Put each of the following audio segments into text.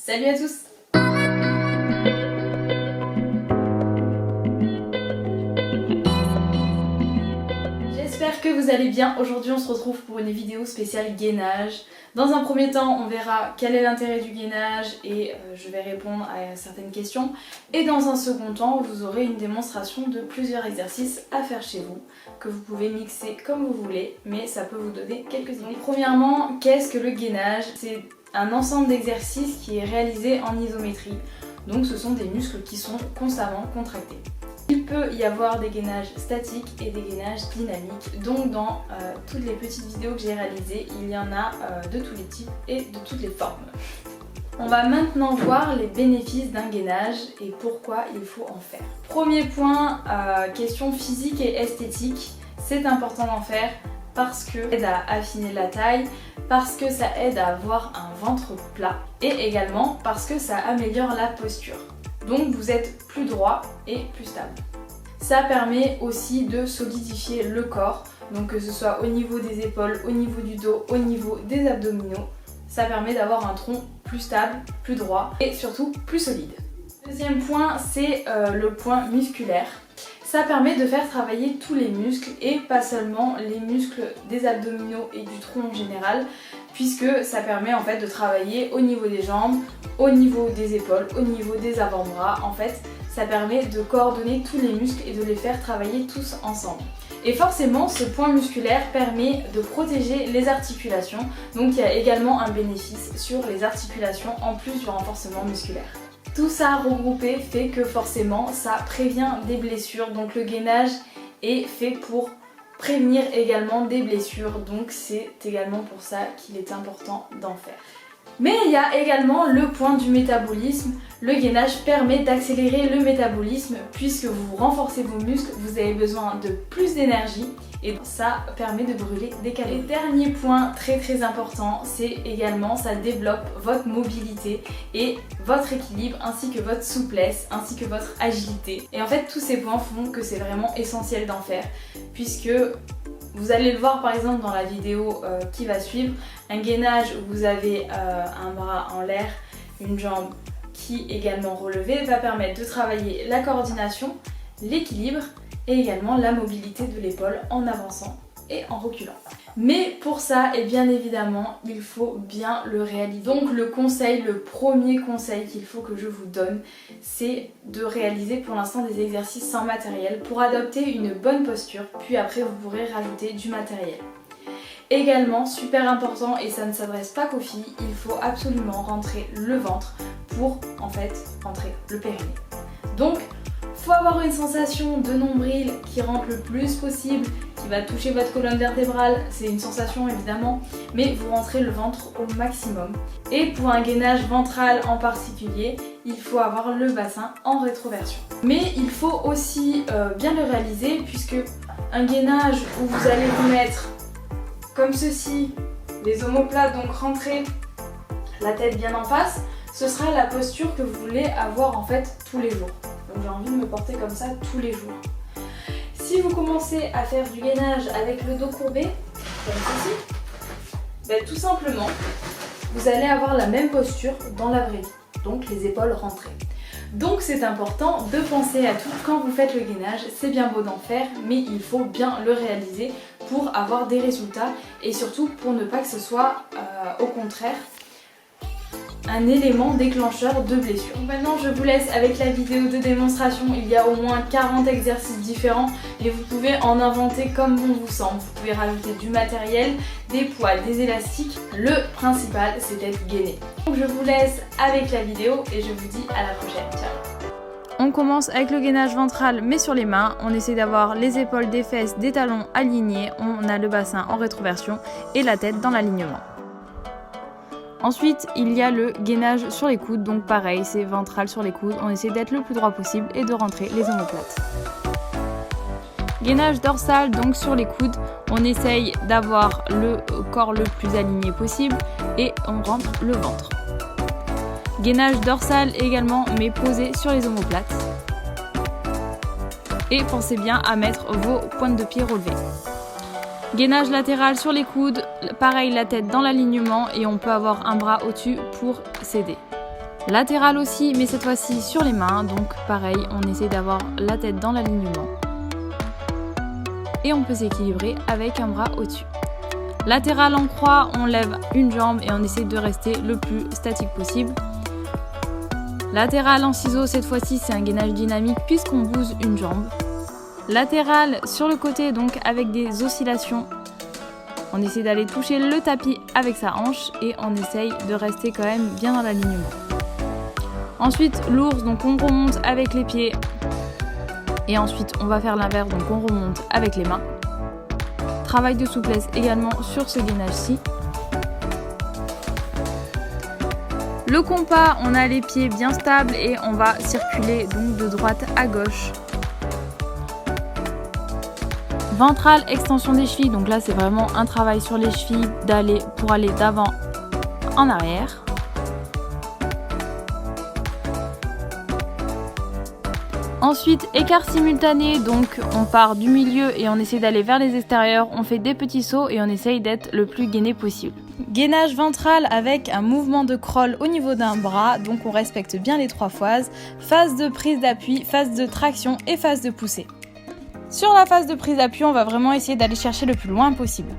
Salut à tous! J'espère que vous allez bien. Aujourd'hui on se retrouve pour une vidéo spéciale gainage. Dans un premier temps on verra quel est l'intérêt du gainage et je vais répondre à certaines questions. Et dans un second temps vous aurez une démonstration de plusieurs exercices à faire chez vous que vous pouvez mixer comme vous voulez, mais ça peut vous donner quelques idées. Premièrement, qu'est-ce que le gainage? C'est un ensemble d'exercices qui est réalisé en isométrie. Donc ce sont des muscles qui sont constamment contractés. Il peut y avoir des gainages statiques et des gainages dynamiques. Donc dans toutes les petites vidéos que j'ai réalisées, il y en a de tous les types et de toutes les formes. On va maintenant voir les bénéfices d'un gainage et pourquoi il faut en faire. Premier point, question physique et esthétique. C'est important d'en faire parce que ça aide à affiner la taille, parce que ça aide à avoir un ventre plat et également parce que ça améliore la posture. Donc vous êtes plus droit et plus stable. Ça permet aussi de solidifier le corps, donc que ce soit au niveau des épaules, au niveau du dos, au niveau des abdominaux. Ça permet d'avoir un tronc plus stable, plus droit et surtout plus solide. Deuxième point, c'est le point musculaire. Ça permet de faire travailler tous les muscles et pas seulement les muscles des abdominaux et du tronc en général, puisque ça permet en fait de travailler au niveau des jambes, au niveau des épaules, au niveau des avant-bras. En fait, ça permet de coordonner tous les muscles et de les faire travailler tous ensemble. Et forcément, ce point musculaire permet de protéger les articulations, donc il y a également un bénéfice sur les articulations en plus du renforcement musculaire. Tout ça regroupé fait que forcément ça prévient des blessures, donc le gainage est fait pour prévenir également des blessures, donc c'est également pour ça qu'il est important d'en faire. Mais il y a également le point du métabolisme. Le gainage permet d'accélérer le métabolisme puisque vous renforcez vos muscles, vous avez besoin de plus d'énergie et ça permet de brûler des calories. Et dernier point très important, c'est également ça développe votre mobilité et votre équilibre ainsi que votre souplesse ainsi que votre agilité. Et en fait tous ces points font que c'est vraiment essentiel d'en faire puisque vous allez le voir par exemple dans la vidéo qui va suivre, un gainage où vous avez un bras en l'air, une jambe qui est également relevée va permettre de travailler la coordination, l'équilibre et également la mobilité de l'épaule en avançant et en reculant. Mais pour ça, et bien évidemment, il faut bien le réaliser. Donc le premier conseil qu'il faut que je vous donne, c'est de réaliser pour l'instant des exercices sans matériel pour adopter une bonne posture, puis après vous pourrez rajouter du matériel. Également, super important, et ça ne s'adresse pas qu'aux filles, il faut absolument rentrer le ventre pour en fait rentrer le périnée. Donc, faut avoir une sensation de nombril qui rentre le plus possible, qui va toucher votre colonne vertébrale, c'est une sensation évidemment, mais vous rentrez le ventre au maximum. Et pour un gainage ventral en particulier, il faut avoir le bassin en rétroversion. Mais il faut aussi bien le réaliser puisque un gainage où vous allez vous mettre comme ceci, les omoplates, donc rentrer la tête bien en face, ce sera la posture que vous voulez avoir en fait tous les jours. Donc j'ai envie de me porter comme ça tous les jours. Si vous commencez à faire du gainage avec le dos courbé, comme ceci, ben, tout simplement, vous allez avoir la même posture dans la vraie vie, donc les épaules rentrées. Donc c'est important de penser à tout quand vous faites le gainage, c'est bien beau d'en faire, mais il faut bien le réaliser pour avoir des résultats et surtout pour ne pas que ce soit au contraire un élément déclencheur de blessure. Maintenant je vous laisse avec la vidéo de démonstration, il y a au moins 40 exercices différents et vous pouvez en inventer comme bon vous semble. Vous pouvez rajouter du matériel, des poids, des élastiques, le principal c'est d'être gainé. Donc je vous laisse avec la vidéo et je vous dis à la prochaine, ciao. On commence avec le gainage ventral mais sur les mains, on essaie d'avoir les épaules, des fesses, des talons alignés, on a le bassin en rétroversion et la tête dans l'alignement. Ensuite, il y a le gainage sur les coudes, donc pareil, c'est ventral sur les coudes, on essaie d'être le plus droit possible et de rentrer les omoplates. Gainage dorsal, donc sur les coudes, on essaye d'avoir le corps le plus aligné possible et on rentre le ventre. Gainage dorsal également, mais posé sur les omoplates. Et pensez bien à mettre vos pointes de pied relevées. Gainage latéral sur les coudes, pareil la tête dans l'alignement et on peut avoir un bras au-dessus pour s'aider. Latéral aussi, mais cette fois-ci sur les mains, donc pareil, on essaie d'avoir la tête dans l'alignement. Et on peut s'équilibrer avec un bras au-dessus. Latéral en croix, on lève une jambe et on essaie de rester le plus statique possible. Latéral en ciseaux, cette fois-ci c'est un gainage dynamique puisqu'on bouge une jambe. Latéral sur le côté, donc avec des oscillations. On essaie d'aller toucher le tapis avec sa hanche et on essaye de rester quand même bien dans l'alignement. Ensuite l'ours, donc on remonte avec les pieds. Et ensuite on va faire l'inverse, donc on remonte avec les mains. Travail de souplesse également sur ce gainage-ci. Le compas, on a les pieds bien stables et on va circuler donc de droite à gauche. Ventral, extension des chevilles, donc là c'est vraiment un travail sur les chevilles pour aller d'avant en arrière. Ensuite, écart simultané, donc on part du milieu et on essaie d'aller vers les extérieurs, on fait des petits sauts et on essaye d'être le plus gainé possible. Gainage ventral avec un mouvement de crawl au niveau d'un bras, donc on respecte bien les 3 phases, phase de prise d'appui, phase de traction et phase de poussée. Sur la phase de prise d'appui, on va vraiment essayer d'aller chercher le plus loin possible.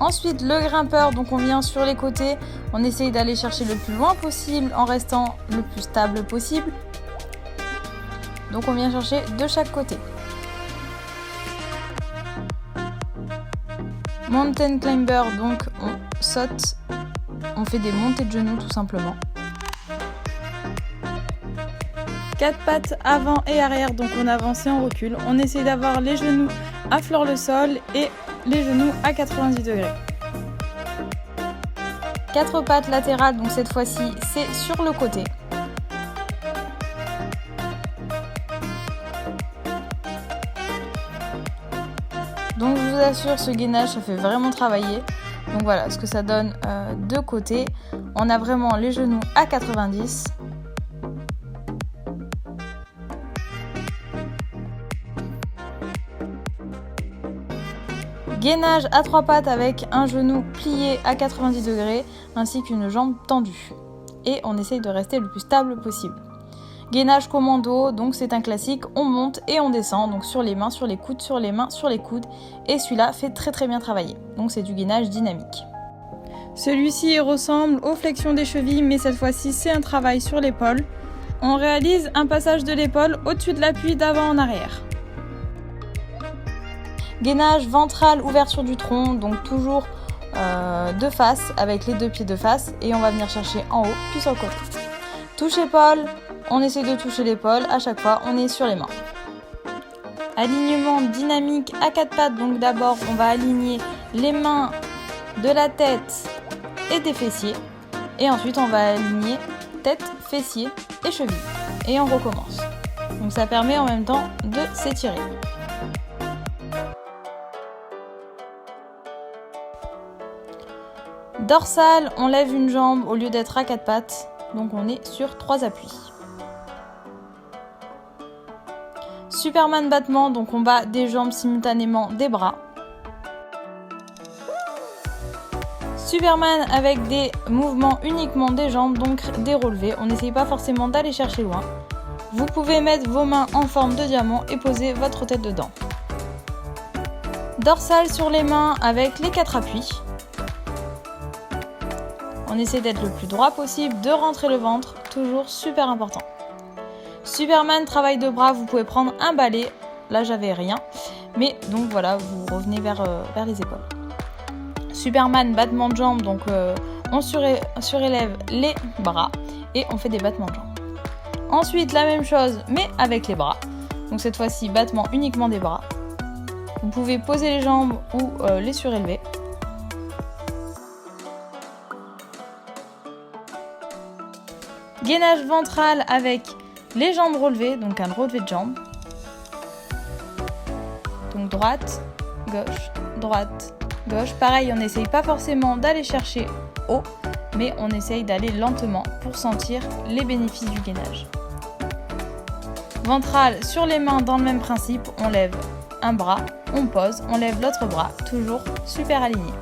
Ensuite, le grimpeur, donc on vient sur les côtés, on essaye d'aller chercher le plus loin possible en restant le plus stable possible. Donc on vient chercher de chaque côté. Mountain climber, donc on saute, on fait des montées de genoux tout simplement. 4 pattes avant et arrière, donc on avance et on recule. On essaie d'avoir les genoux à fleur le sol et les genoux à 90 degrés. 4 pattes latérales, donc cette fois-ci c'est sur le côté. Donc je vous assure, ce gainage ça fait vraiment travailler. Donc voilà ce que ça donne de côté. On a vraiment les genoux à 90. Gainage à 3 pattes avec un genou plié à 90 degrés ainsi qu'une jambe tendue. Et on essaye de rester le plus stable possible. Gainage commando, donc c'est un classique, on monte et on descend, donc sur les mains, sur les coudes, sur les mains, sur les coudes. Et celui-là fait très bien travailler, donc c'est du gainage dynamique. Celui-ci ressemble aux flexions des chevilles, mais cette fois-ci c'est un travail sur l'épaule. On réalise un passage de l'épaule au-dessus de l'appui d'avant en arrière. Gainage ventral, ouverture du tronc, donc toujours de face avec les 2 pieds de face et on va venir chercher en haut puis sur le côté. Touche épaule, on essaie de toucher l'épaule, à chaque fois on est sur les mains. Alignement dynamique à 4 pattes, donc d'abord on va aligner les mains de la tête et des fessiers et ensuite on va aligner tête, fessiers et chevilles et on recommence. Donc ça permet en même temps de s'étirer. Dorsale, on lève une jambe au lieu d'être à 4 pattes, donc on est sur 3 appuis. Superman battement, donc on bat des jambes simultanément des bras. Superman avec des mouvements uniquement des jambes, donc des relevés, on n'essaye pas forcément d'aller chercher loin. Vous pouvez mettre vos mains en forme de diamant et poser votre tête dedans. Dorsale sur les mains avec les 4 appuis. On essaie d'être le plus droit possible, de rentrer le ventre, toujours super important. Superman, travail de bras, vous pouvez prendre un balai, là j'avais rien, mais donc voilà, vous revenez vers les épaules. Superman, battement de jambes, donc on surélève les bras et on fait des battements de jambes. Ensuite la même chose mais avec les bras, donc cette fois-ci battement uniquement des bras. Vous pouvez poser les jambes ou les surélever. Gainage ventral avec les jambes relevées, donc un relevé de jambes. Donc droite, gauche. Pareil, on n'essaye pas forcément d'aller chercher haut, mais on essaye d'aller lentement pour sentir les bénéfices du gainage. Ventral sur les mains dans le même principe, on lève un bras, on pose, on lève l'autre bras, toujours super aligné.